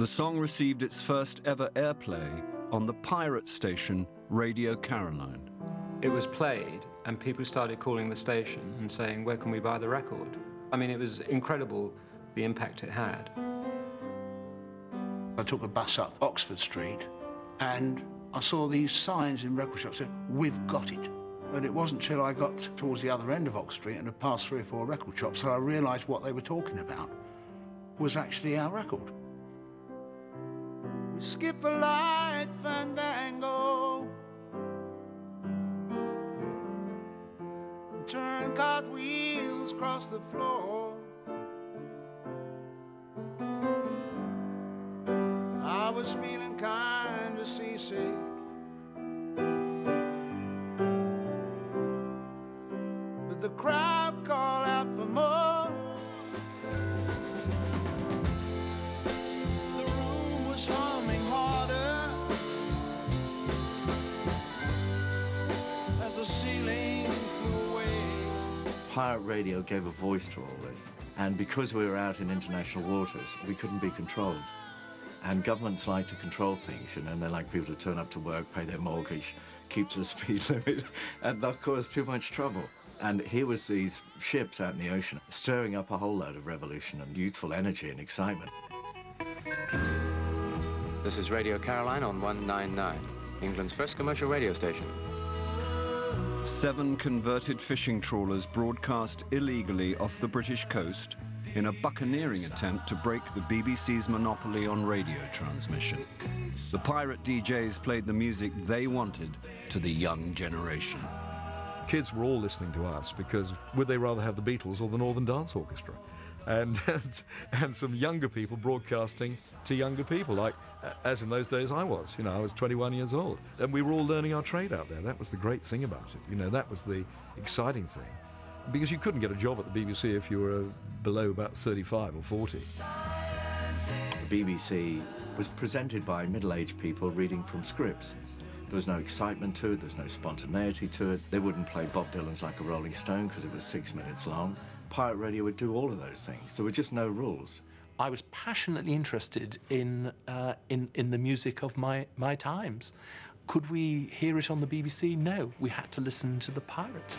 The song received its first ever airplay on the pirate station Radio Caroline. It was played and people started calling the station and saying, where can we buy the record? I mean, it was incredible the impact it had. I took a bus up Oxford Street and I saw these signs in record shops saying, we've got it. But it wasn't till I got towards the other end of Oxford Street and had passed 3 or 4 record shops that I realised what they were talking about was actually our record. We skip the light fandango and turn cartwheels across the floor. I was feeling kind of seasick, but the crowd called out for more. The room was humming harder as the ceiling flew away. Pirate radio gave a voice to all this, and because we were out in international waters, we couldn't be controlled. And governments like to control things, you know, and they like people to turn up to work, pay their mortgage, keep to the speed limit, and not cause too much trouble. And here was these ships out in the ocean, stirring up a whole load of revolution and youthful energy and excitement. This is Radio Caroline on 199, England's first commercial radio station. 7 converted fishing trawlers broadcast illegally off the British coast in a buccaneering attempt to break the BBC's monopoly on radio transmission. The pirate DJs played the music they wanted to the young generation. Kids were all listening to us because would they rather have the Beatles or the Northern Dance Orchestra? And some younger people broadcasting to younger people, like, as in those days I was. You know, I was 21 years old. And we were all learning our trade out there. That was the great thing about it. You know, that was the exciting thing. Because you couldn't get a job at the BBC if you were below about 35 or 40. The BBC was presented by middle-aged people reading from scripts. There was no excitement to it, there was no spontaneity to it. They wouldn't play Bob Dylan's Like a Rolling Stone because it was 6 minutes long. Pirate radio would do all of those things. There were just no rules. I was passionately interested in the music of my times. Could we hear it on the BBC? No, we had to listen to the pirates.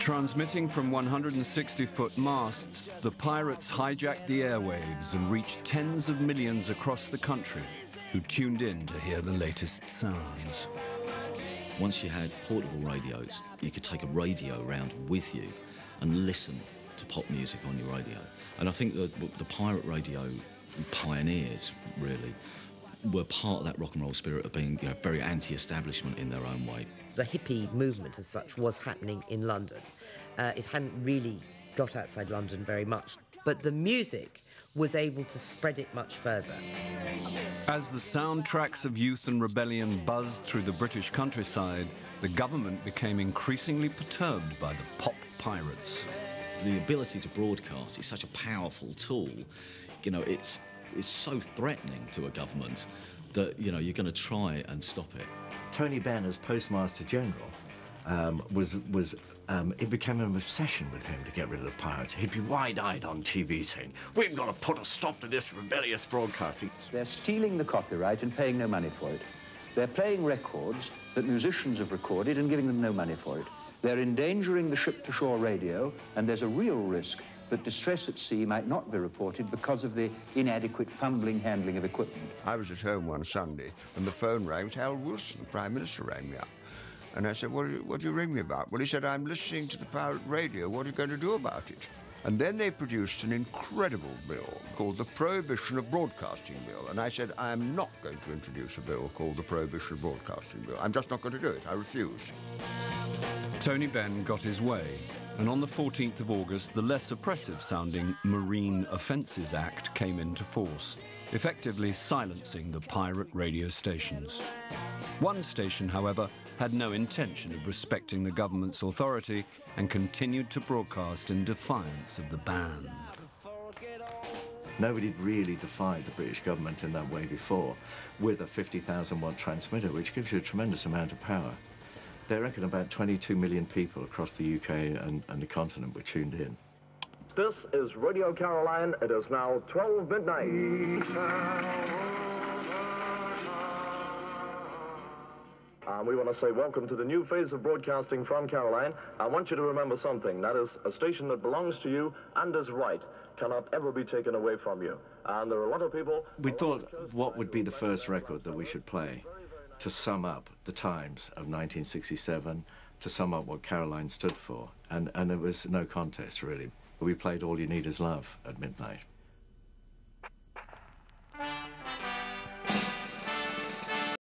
Transmitting from 160-foot masts, the pirates hijacked the airwaves and reached tens of millions across the country who tuned in to hear the latest sounds. Once you had portable radios, you could take a radio around with you and listen to pop music on your radio. And I think the pirate radio pioneers, really, were part of that rock and roll spirit of being, you know, very anti-establishment in their own way. The hippie movement as such was happening in London. It hadn't really got outside London very much, but the music was able to spread it much further. As the soundtracks of youth and rebellion buzzed through the British countryside, the government became increasingly perturbed by the pop pirates. The ability to broadcast is such a powerful tool. You know, it's so threatening to a government that, you know, you're going to try and stop it. Tony Benn, as Postmaster General, it became an obsession with him to get rid of the pirates. He'd be wide-eyed on TV saying, we've got to put a stop to this rebellious broadcasting. They're stealing the copyright and paying no money for it. They're playing records that musicians have recorded and giving them no money for it. They're endangering the ship-to-shore radio, and there's a real risk that distress at sea might not be reported because of the inadequate fumbling handling of equipment. I was at home one Sunday and the phone rang. It was Harold Wilson, the Prime Minister, rang me up. And I said, what do you ring me about? Well, he said, I'm listening to the pirate radio. What are you going to do about it? And then they produced an incredible bill called the Prohibition of Broadcasting Bill. And I said, I am not going to introduce a bill called the Prohibition of Broadcasting Bill. I'm just not going to do it. I refuse. Tony Benn got his way. And on the 14th of August, the less oppressive-sounding Marine Offences Act came into force, effectively silencing the pirate radio stations. One station, however, had no intention of respecting the government's authority and continued to broadcast in defiance of the ban. Nobody had really defied the British government in that way before, with a 50,000-watt transmitter, which gives you a tremendous amount of power. They reckon about 22 million people across the UK and the continent were tuned in. This is Radio Caroline. It is now 12 midnight. We want to say welcome to the new phase of broadcasting from Caroline. I want you to remember something. That is, a station that belongs to you and is right cannot ever be taken away from you. And there are a lot of people... We thought, what would be the first record that we should play to sum up the times of 1967, to sum up what Caroline stood for? And it was no contest, really. We played All You Need Is Love at midnight.